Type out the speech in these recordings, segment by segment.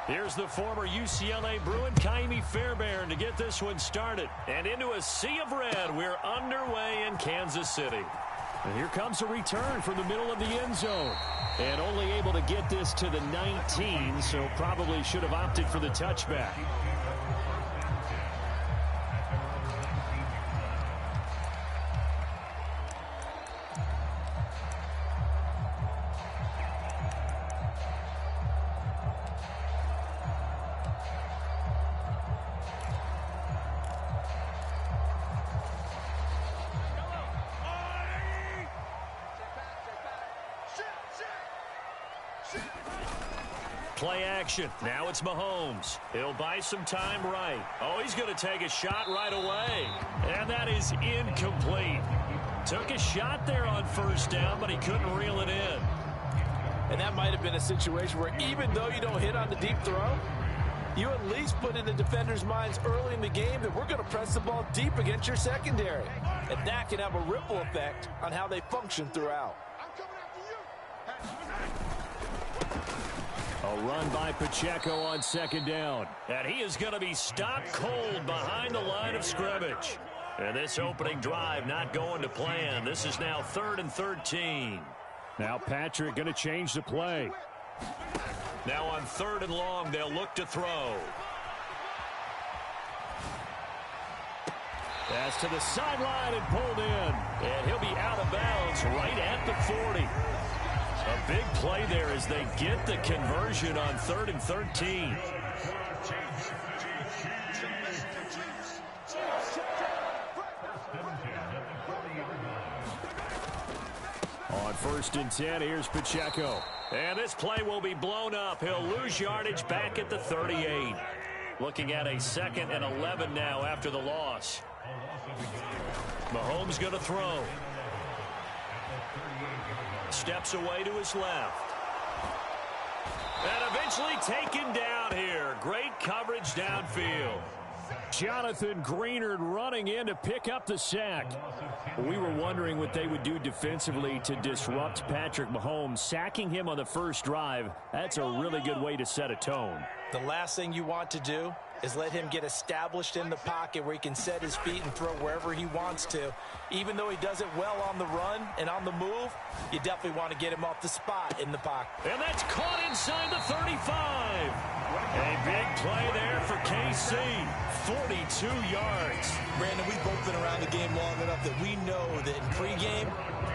Here's the former UCLA Bruin, Kaimi Fairbairn, to get this one started. And into a sea of red, we're underway in Kansas City. And here comes a return from the middle of the end zone. And only able to get this to the 19, so probably should have opted for the touchback. Play action. Now it's Mahomes. He'll buy some time right. Oh, he's going to take a shot right away. And that is incomplete. Took a shot there on first down, but he couldn't reel it in. And that might have been a situation where even though you don't hit on the deep throw, you at least put in the defender's minds early in the game that we're going to press the ball deep against your secondary. And that can have a ripple effect on how they function throughout. A run by Pacheco on second down. And he is going to be stopped cold behind the line of scrimmage. And this opening drive not going to plan. This is now 3rd and 13. Now Patrick going to change the play. Now on 3rd and long, they'll look to throw. Pass to the sideline and pulled in. And he'll be out of bounds right at the 40. A big play there as they get the conversion on 3rd and 13. On 1st and 10, here's Pacheco. And this play will be blown up. He'll lose yardage back at the 38. Looking at a 2nd and 11 now after the loss. Mahomes going to throw. Steps away to his left. And eventually taken down here. Great coverage downfield. Jonathan Greenard running in to pick up the sack. We were wondering what they would do defensively to disrupt Patrick Mahomes. Sacking him on the first drive, that's a really good way to set a tone. The last thing you want to do is let him get established in the pocket where he can set his feet and throw wherever he wants to. Even though he does it well on the run and on the move, you definitely want to get him off the spot in the pocket. And that's caught inside the 35. A big play there for KC. 42 yards. Brandon, we've both been around the game long enough that we know that in pregame,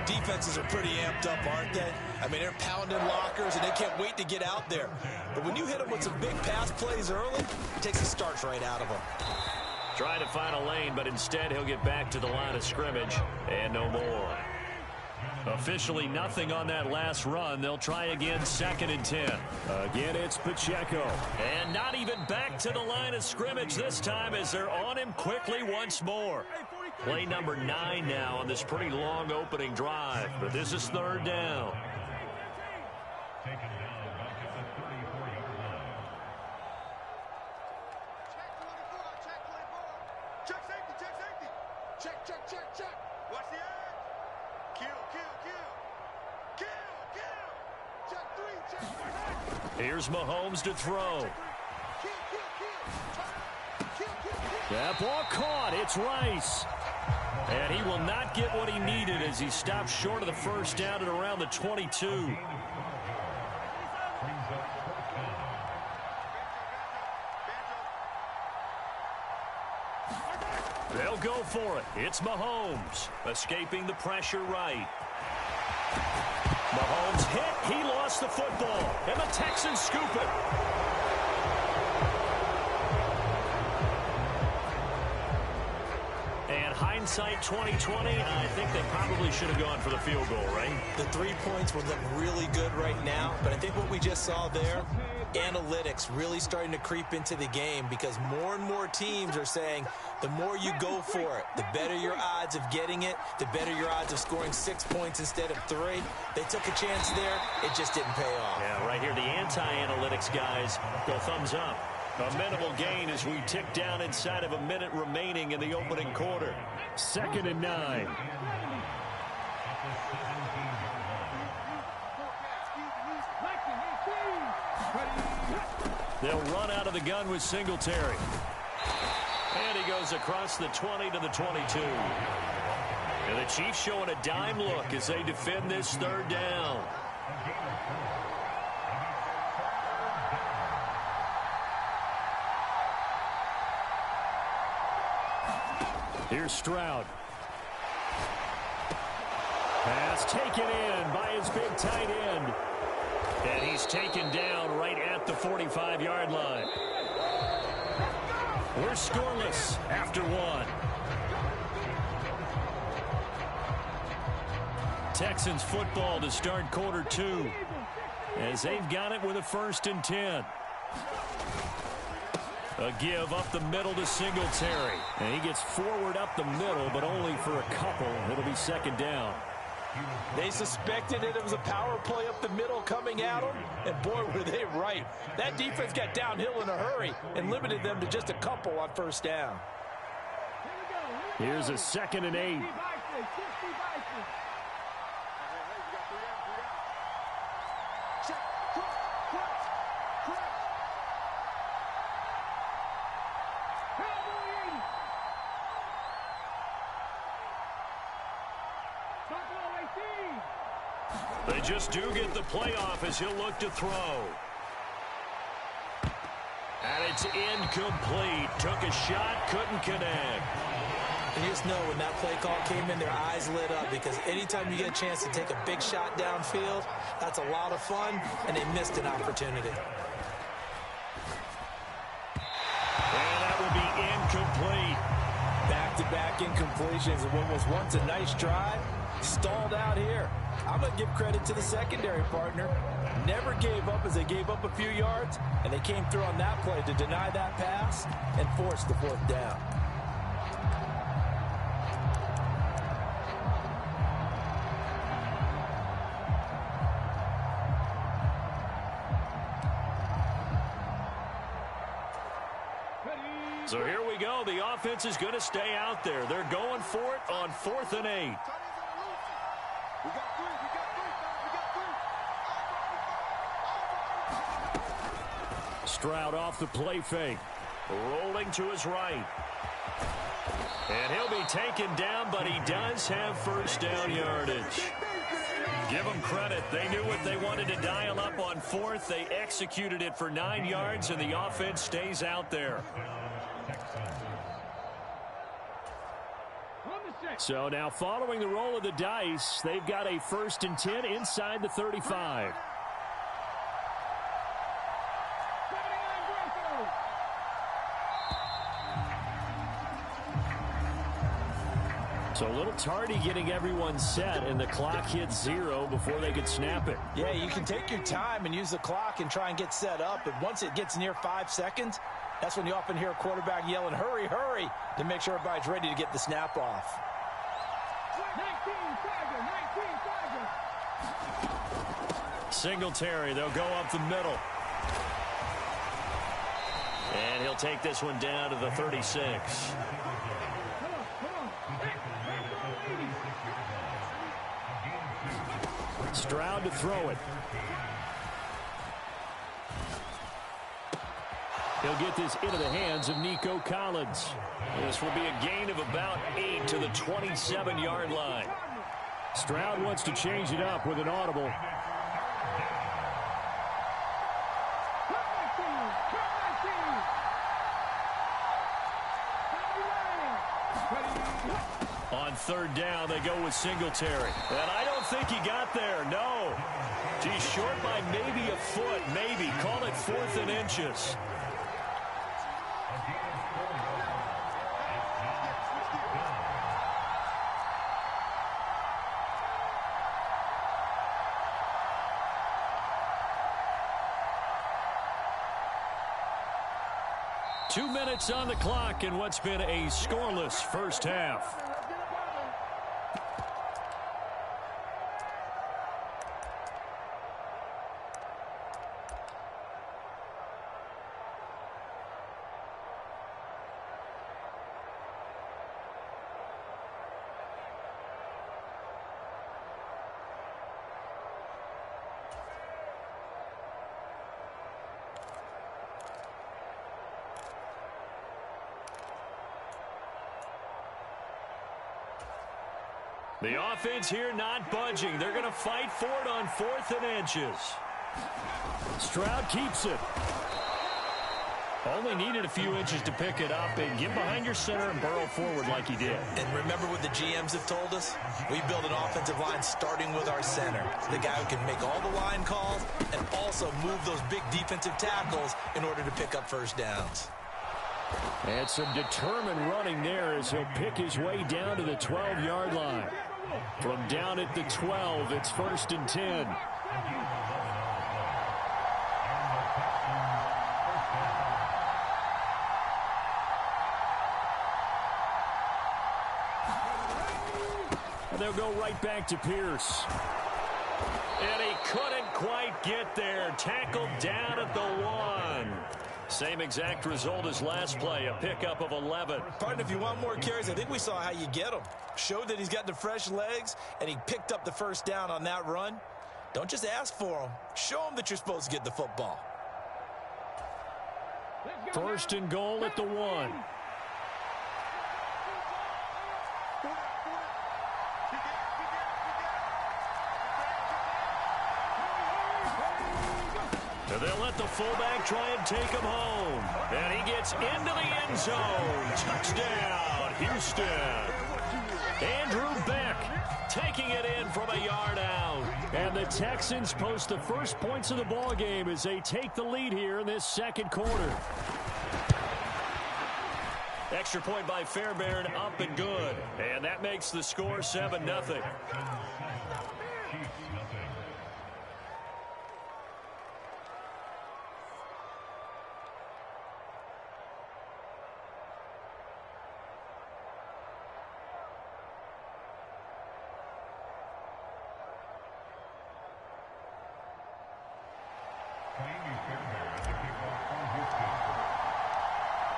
defenses are pretty amped up, aren't they? I mean, they're pounding lockers, and they can't wait to get out there. But when you hit them with some big pass plays early, it takes the starch right out of them. Trying to find a lane, but instead he'll get back to the line of scrimmage, and no more. Officially nothing on that last run. They'll try again, 2nd and 10. Again, it's Pacheco. And not even back to the line of scrimmage this time as they're on him quickly once more. Play number 9 now on this pretty long opening drive. But this is 3rd down. Here's Mahomes to throw. That ball caught. It's Rice. And he will not get what he needed as he stops short of the first down at around the 22. They'll go for it. It's Mahomes escaping the pressure right. Mahomes hit. He lost the football. And the Texans scoop it. And hindsight 2020, I think they probably should have gone for the field goal, right? The 3 points would look really good right now, but I think what we just saw there, analytics really starting to creep into the game because more and more teams are saying the more you go for it, the better your odds of getting it, the better your odds of scoring 6 points instead of 3. They took a chance there. It just didn't pay off. Yeah, right here, the anti-analytics guys go thumbs up. A minimal gain as we tick down inside of a minute remaining in the opening quarter. 2nd and 9. They'll run out of the gun with Singletary. And he goes across the 20 to the 22. And the Chiefs showing a dime look as they defend this third down. Here's Stroud. Pass taken in by his big tight end. And he's taken down right at the 45-yard line. We're scoreless after one. Texans football to start quarter two, as they've got it with a 1st and 10. A give up the middle to Singletary. And he gets forward up the middle, but only for a couple. It'll be 2nd down. They suspected it was a power play up the middle coming at them, and boy, were they right. That defense got downhill in a hurry and limited them to just a couple on 1st down. Here's a 2nd and 8. They just do get the playoff as he'll look to throw. And it's incomplete. Took a shot, couldn't connect. And you just know when that play call came in, their eyes lit up, because anytime you get a chance to take a big shot downfield, that's a lot of fun, and they missed an opportunity. And that will be incomplete. Back-to-back incompletions of what was once a nice drive. Stalled out here. I'm going to give credit to the secondary partner. Never gave up as they gave up a few yards, and they came through on that play to deny that pass and force the 4th down. So here we go. The offense is going to stay out there. They're going for it on 4th and 8. Stroud off the play fake. Rolling to his right. And he'll be taken down, but he does have 1st down yardage. Give them credit. They knew what they wanted to dial up on 4th. They executed it for 9 yards, and the offense stays out there. So now following the roll of the dice, they've got a 1st and 10 inside the 35. So a little tardy getting everyone set, and the clock hits 0 before they could snap it. Yeah, you can take your time and use the clock and try and get set up, but once it gets near 5 seconds, that's when you often hear a quarterback yelling, hurry, hurry, to make sure everybody's ready to get the snap off. 19, Singletary, they'll go up the middle. And he'll take this one down to the 36. Stroud to throw it. He'll get this into the hands of Nico Collins. This will be a gain of about 8 to the 27-yard line. Stroud wants to change it up with an audible. On 3rd down, they go with Singletary. And I don't think he got there, no. He's short by maybe a foot, maybe. Call it 4th and inches. Two minutes on the clock in what's been a scoreless first half. The offense here not budging. They're going to fight for it on 4th and inches. Stroud keeps it. Only needed a few inches to pick it up and get behind your center and burrow forward like he did. And remember what the GMs have told us? We build an offensive line starting with our center. The guy who can make all the line calls and also move those big defensive tackles in order to pick up first downs. And some determined running there as he'll pick his way down to the 12-yard line. From down at the 12, it's 1st and 10. They'll go right back to Pierce. And he couldn't quite get there. Tackled down at the 1. Same exact result as last play, a pickup of 11. Partner, if you want more carries, I think we saw how you get them. Showed that he's got the fresh legs, and he picked up the first down on that run. Don't just ask for them. Show them that you're supposed to get the football. 1st and goal at the 1. They'll let the fullback try and take him home. And he gets into the end zone. Touchdown, Houston. Andrew Beck taking it in from a yard out. And the Texans post the first points of the ball game as they take the lead here in this second quarter. Extra point by Fairbairn, up and good. And that makes the score 7-0.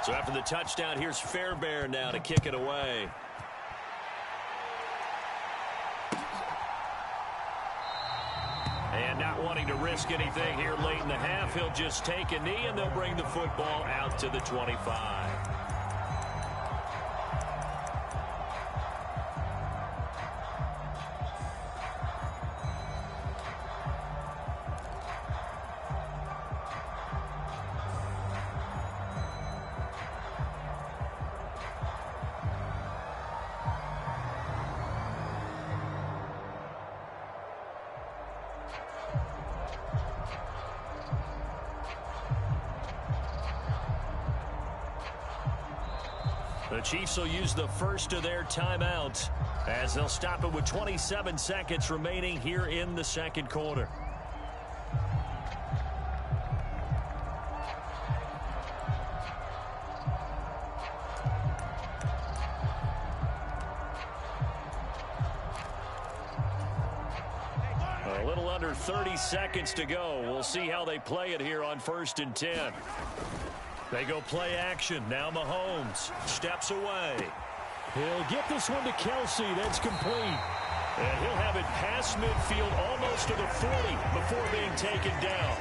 So after the touchdown, here's Fairbairn now to kick it away. And not wanting to risk anything here late in the half, he'll just take a knee and they'll bring the football out to the 25. The Chiefs will use the first of their timeouts as they'll stop it with 27 seconds remaining here in the second quarter. A little under 30 seconds to go. We'll see how they play it here on 1st and 10. They go play action. Now Mahomes steps away. He'll get this one to Kelsey. That's complete. And he'll have it past midfield almost to the 40 before being taken down.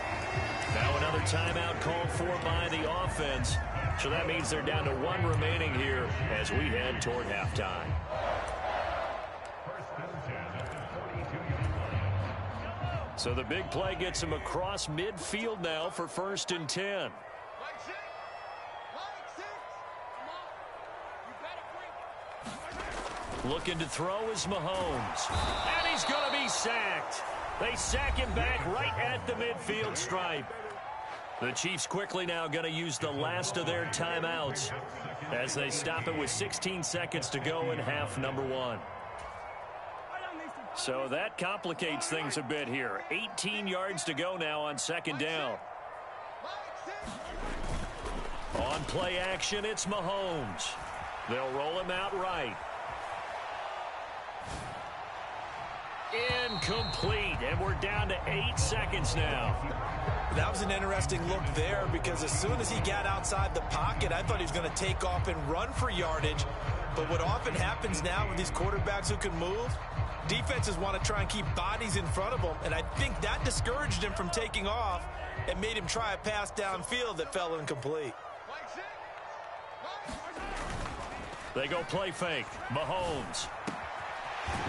Now another timeout called for by the offense. So that means they're down to 1 remaining here as we head toward halftime. So the big play gets him across midfield now for 1st and 10. Looking to throw is Mahomes. And he's going to be sacked. They sack him back right at the midfield stripe. The Chiefs quickly now going to use the last of their timeouts as they stop it with 16 seconds to go in half number 1. So that complicates things a bit here. 18 yards to go now on 2nd down. On play action, it's Mahomes. They'll roll him out right. Incomplete, and we're down to 8 seconds now. That was an interesting look there because as soon as he got outside the pocket, I thought he was going to take off and run for yardage. But what often happens now with these quarterbacks who can move, defenses want to try and keep bodies in front of them, and I think that discouraged him from taking off and made him try a pass downfield that fell incomplete. They go play fake. Mahomes.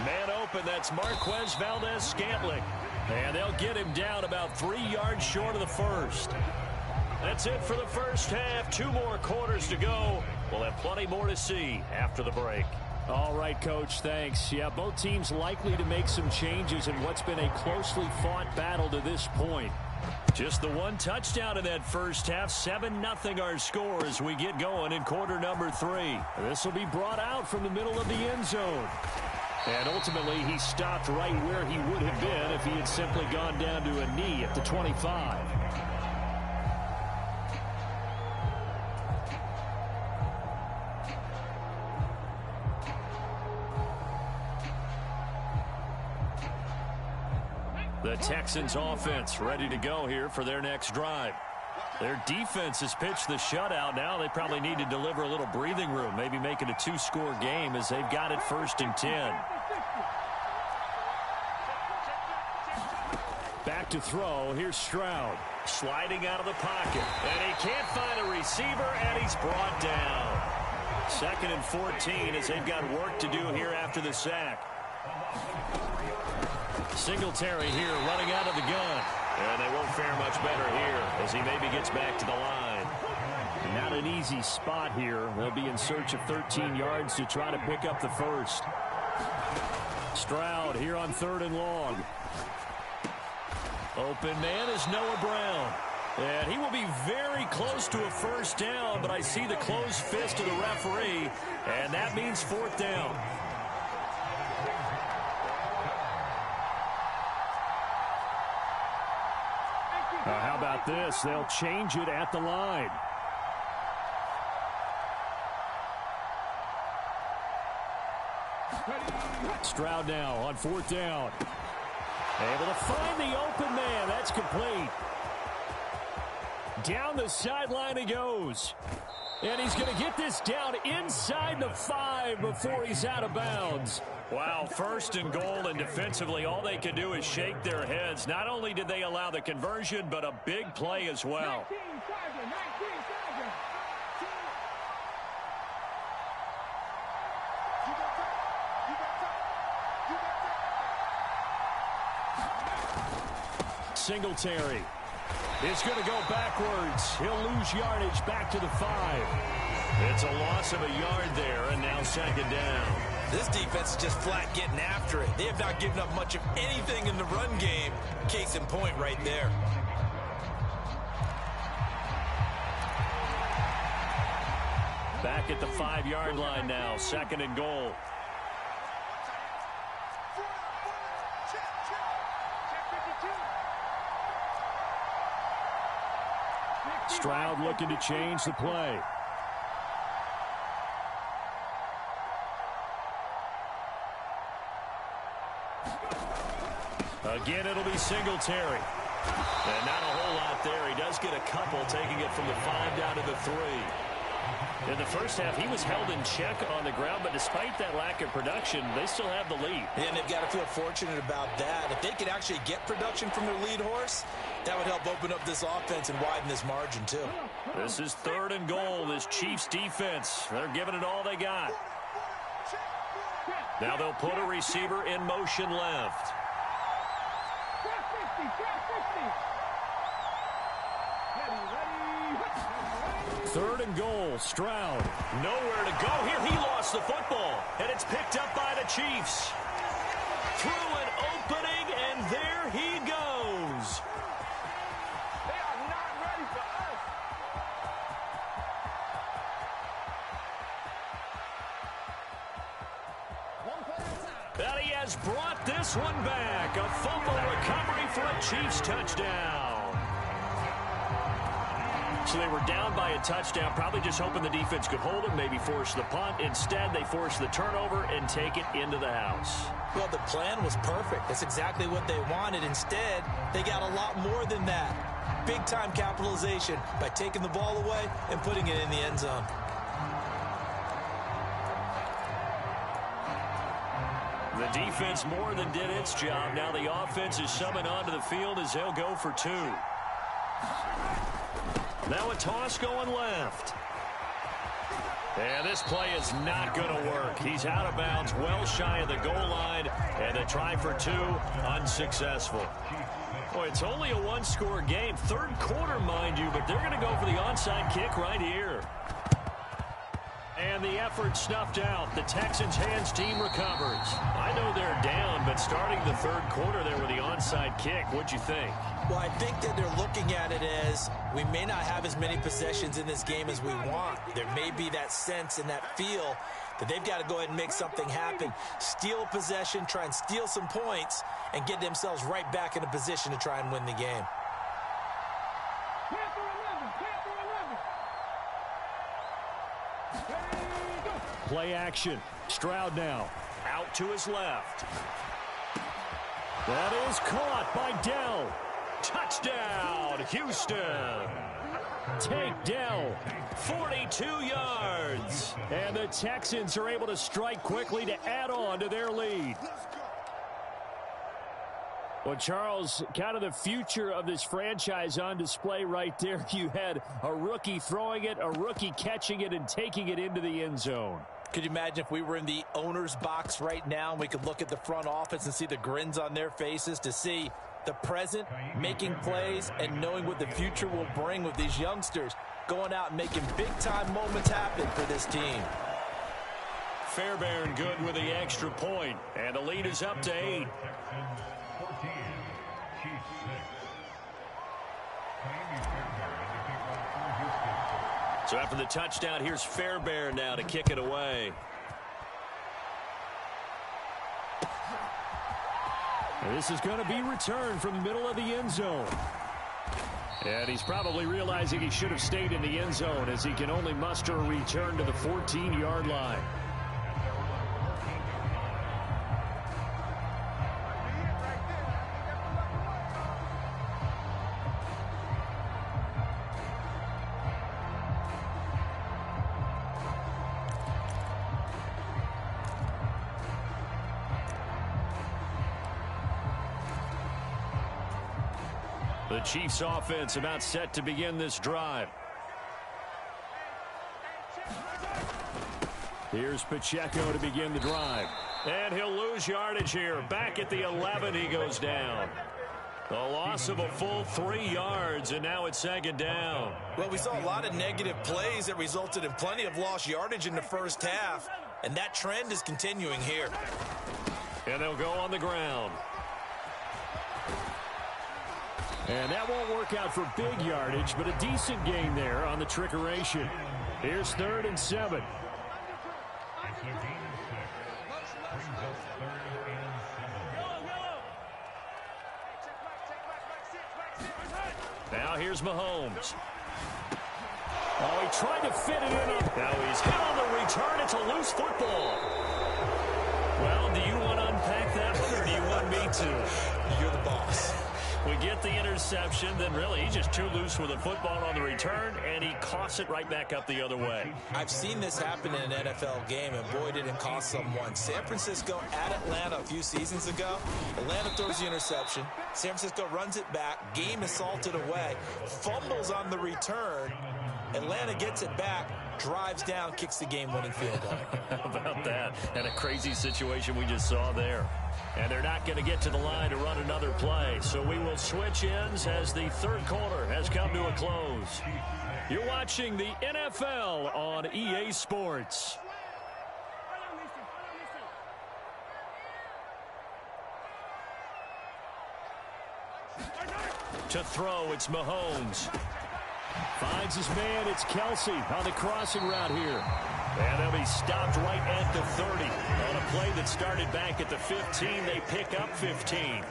Man open, that's Marquez Valdez-Scantling. And they'll get him down about 3 yards short of the first. That's it for the first half. 2 more quarters to go. We'll have plenty more to see after the break. All right, Coach, thanks. Yeah, both teams likely to make some changes in what's been a closely fought battle to this point. Just the 1 touchdown in that first half. 7-0 our score as we get going in quarter number 3. This will be brought out from the middle of the end zone. And ultimately, he stopped right where he would have been if he had simply gone down to a knee at the 25. The Texans offense ready to go here for their next drive. Their defense has pitched the shutout. Now they probably need to deliver a little breathing room, maybe make it a 2-score game as they've got it 1st and 10. Back to throw. Here's Stroud. Sliding out of the pocket. And he can't find a receiver, and he's brought down. 2nd and 14 as they've got work to do here after the sack. Singletary here running out of the gun. And they won't fare much better here as he maybe gets back to the line. Not an easy spot here. They'll be in search of 13 yards to try to pick up the first. Stroud here on 3rd and long. Open man is Noah Brown. And he will be very close to a first down, but I see the closed fist of the referee, and that means 4th down. How about this? They'll change it at the line. Stroud now on 4th down. Able to find the open man. That's complete. Down the sideline he goes. And he's going to get this down inside the 5 before he's out of bounds. Wow, 1st and goal, and defensively all they can do is shake their heads. Not only did they allow the conversion, but a big play as well. Singletary is going to go backwards. He'll lose yardage back to the 5. It's a loss of a yard there, and now 2nd down. This defense is just flat getting after it. They have not given up much of anything in the run game. Case in point right there. Back at the 5-yard line now, 2nd and goal. Stroud looking to change the play. Again, it'll be Singletary. And not a whole lot there. He does get a couple, taking it from the 5 down to the 3. In the first half, he was held in check on the ground, but despite that lack of production, they still have the lead. And they've got to feel fortunate about that. If they could actually get production from their lead horse, that would help open up this offense and widen this margin, too. This is 3rd and goal. This Chiefs defense, they're giving it all they got. Now they'll put a receiver in motion left. 3rd and goal. Stroud. Nowhere to go here. He lost the football. And it's picked up by the Chiefs. Through an opening, and there he goes. They are not ready for us. And he has brought this one back. A fumble recovery for a Chiefs touchdown. So they were down by a touchdown, probably just hoping the defense could hold them, maybe force the punt. Instead, they force the turnover and take it into the house. Well, the plan was perfect. That's exactly what they wanted. Instead, they got a lot more than that. Big-time capitalization by taking the ball away and putting it in the end zone. The defense more than did its job. Now the offense is summoned onto the field as they'll go for 2. Now a toss going left. And this play is not going to work. He's out of bounds, well shy of the goal line, and the try for two, unsuccessful. Boy, it's only a one-score game. Third quarter, mind you, but they're going to go for the onside kick right here. And the effort snuffed out. The Texans' hands team recovers. I know they're down, but starting the third quarter there with the onside kick, what'd you think? Well, I think that they're looking at it as we may not have as many possessions in this game as we want. There may be that sense and that feel that they've got to go ahead and make something happen. Steal a possession, try and steal some points, and get themselves right back in a position to try and win the game. Play action. Stroud now. Out to his left. That is caught by Dell. Touchdown, Houston. Take Dell. 42 yards. And the Texans are able to strike quickly to add on to their lead. Well, Charles, kind of the future of this franchise on display right there. You had a rookie throwing it, a rookie catching it, and taking it into the end zone. Could you imagine if we were in the owner's box right now and we could look at the front office and see the grins on their faces, to see the present making plays and knowing what the future will bring with these youngsters going out and making big-time moments happen for this team. Fairbairn good with the extra point, and the lead is up to 8. So after the touchdown, here's Fairbairn now to kick it away. And this is going to be returned from the middle of the end zone. And he's probably realizing he should have stayed in the end zone as he can only muster a return to the 14-yard line. The Chiefs offense about set to begin this drive. Here's Pacheco to begin the drive. And he'll lose yardage here. Back at the 11, he goes down. A loss of a full 3 yards, and now it's second down. Well, we saw a lot of negative plays that resulted in plenty of lost yardage in the first half, and that trend is continuing here. And they'll go on the ground. And that won't work out for big yardage, but a decent gain there on the trickeration. Here's 3rd and 7. Now here's Mahomes. Oh, he tried to fit it in. Now he's hit on the return. It's a loose football. Well, do you want to unpack that one, or do you want me to? You're the boss. We get the interception, then really he's just too loose with the football on the return, and he coughs it right back up the other way. I've seen this happen in an NFL game, and boy, did it cost someone. San Francisco at Atlanta a few seasons ago. Atlanta throws the interception. San Francisco runs it back. Game is salted away. Fumbles on the return. Atlanta gets it back, drives down, kicks the game-winning field goal. How about that? And a crazy situation we just saw there. And they're not going to get to the line to run another play. So we will switch ends as the third quarter has come to a close. You're watching the NFL on EA Sports. To throw, it's Mahomes. Finds his man. It's Kelsey on the crossing route here. And they'll be stopped right at the 30. On a play that started back at the 15, they pick up 15.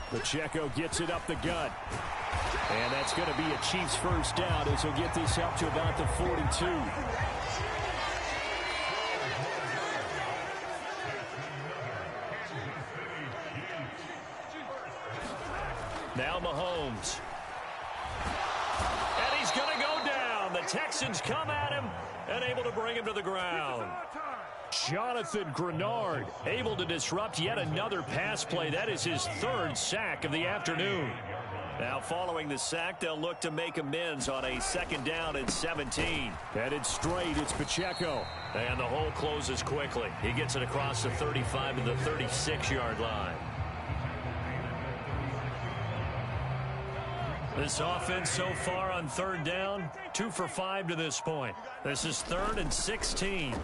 Pacheco gets it up the gut. And that's going to be a Chiefs first down as he'll get this up to about the 42. Now Mahomes. And he's going to go down. The Texans come at him and able to bring him to the ground. Jonathan Grenard able to disrupt yet another pass play. That is his 3rd sack of the afternoon. Now following the sack, they'll look to make amends on a 2nd down and 17. Headed straight, it's Pacheco. And the hole closes quickly. He gets it across the 35 to the 36-yard line. This offense so far on 3rd down, 2 for 5 to this point. This is 3rd and 16.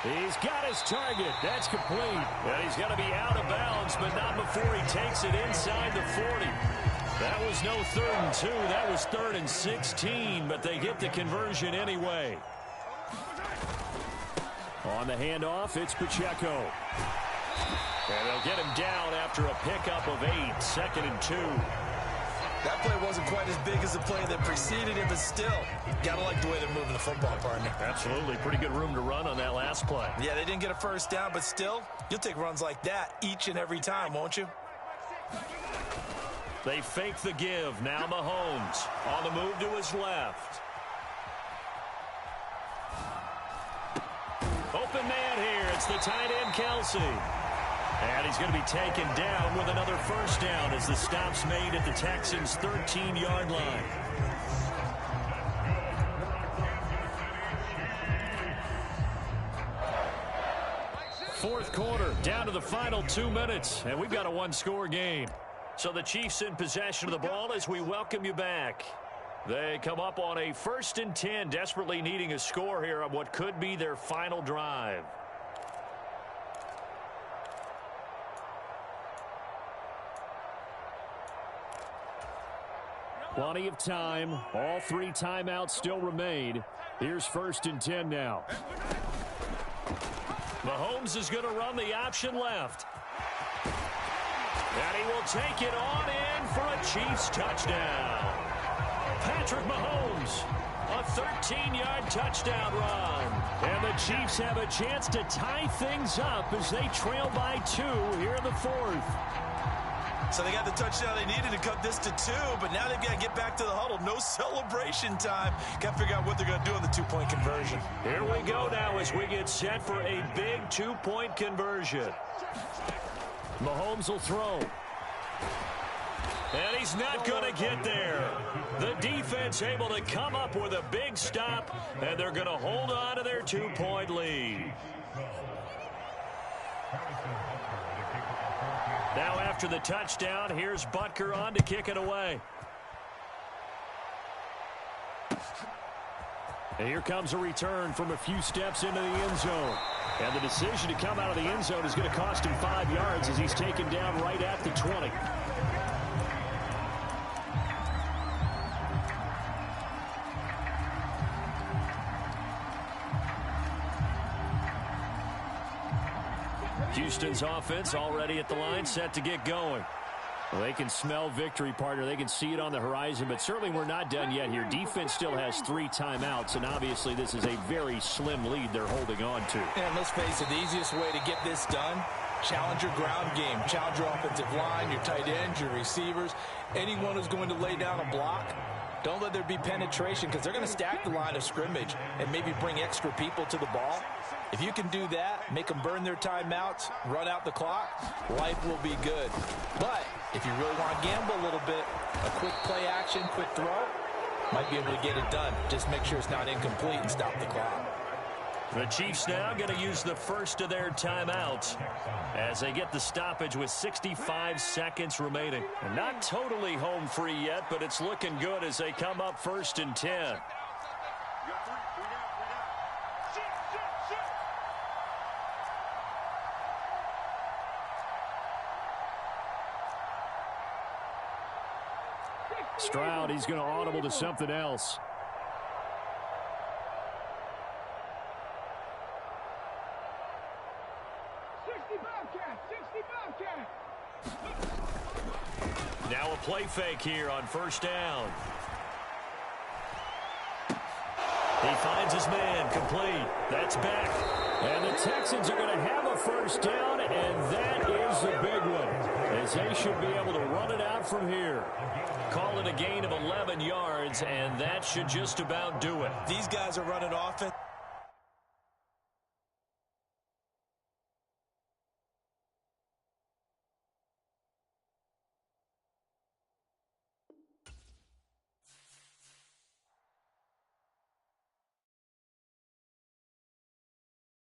He's got his target. That's complete. And he's going to be out of bounds, but not before he takes it inside the 40. That was no 3rd and 2. That was 3rd and 16, but they get the conversion anyway. On the handoff, it's Pacheco. And they'll get him down after a pickup of 8, 2nd and 2. That play wasn't quite as big as the play that preceded it, but still, gotta like the way they're moving the football, partner. Absolutely. Pretty good room to run on that last play. Yeah, they didn't get a 1st down, but still, you'll take runs like that each and every time, won't you? They fake the give. Now Mahomes on the move to his left. Open man here. It's the tight end, Kelsey. And he's going to be taken down with another 1st down as the stop's made at the Texans' 13-yard line. Fourth quarter, down to the final 2 minutes, and we've got a 1-score game. So the Chiefs in possession of the ball as we welcome you back. They come up on a 1st and 10, desperately needing a score here on what could be their final drive. Plenty of time. All 3 timeouts still remain. Here's 1st and 10 now. Mahomes is going to run the option left. And he will take it on in for a Chiefs touchdown. Patrick Mahomes, a 13-yard touchdown run. And the Chiefs have a chance to tie things up as they trail by 2 here in the 4th. So they got the touchdown they needed to cut this to 2, but now they've got to get back to the huddle. No celebration time. Got to figure out what they're going to do on the 2-point conversion. Here we go now as we get set for a big 2-point conversion. Mahomes will throw. And he's not going to get there. The defense able to come up with a big stop, and they're going to hold on to their 2-point lead. Now after the touchdown, here's Butker on to kick it away. And here comes a return from a few steps into the end zone. And the decision to come out of the end zone is going to cost him 5 yards as he's taken down right at the 20. Houston's offense already at the line, set to get going. Well, they can smell victory, partner. They can see it on the horizon, but certainly we're not done yet here. Defense still has 3 timeouts, and obviously this is a very slim lead they're holding on to. And let's face it, the easiest way to get this done, challenge your ground game. Challenge your offensive line, your tight ends, your receivers, anyone who's going to lay down a block. Don't let there be penetration because they're going to stack the line of scrimmage and maybe bring extra people to the ball. If you can do that, make them burn their timeouts, run out the clock, life will be good. But if you really want to gamble a little bit, a quick play action, quick throw, might be able to get it done. Just make sure it's not incomplete and stop the clock. The Chiefs now going to use the first of their timeouts as they get the stoppage with 65 seconds remaining. And not totally home free yet, but it's looking good as they come up 1st and 10. Stroud, he's going to audible to something else. Now a play fake here on 1st down. He finds his man, complete. That's back. And the Texans are going to have a 1st down, and that is the big one, as they should be able to run it out from here. Call it a gain of 11 yards, and that should just about do it. These guys are running offense.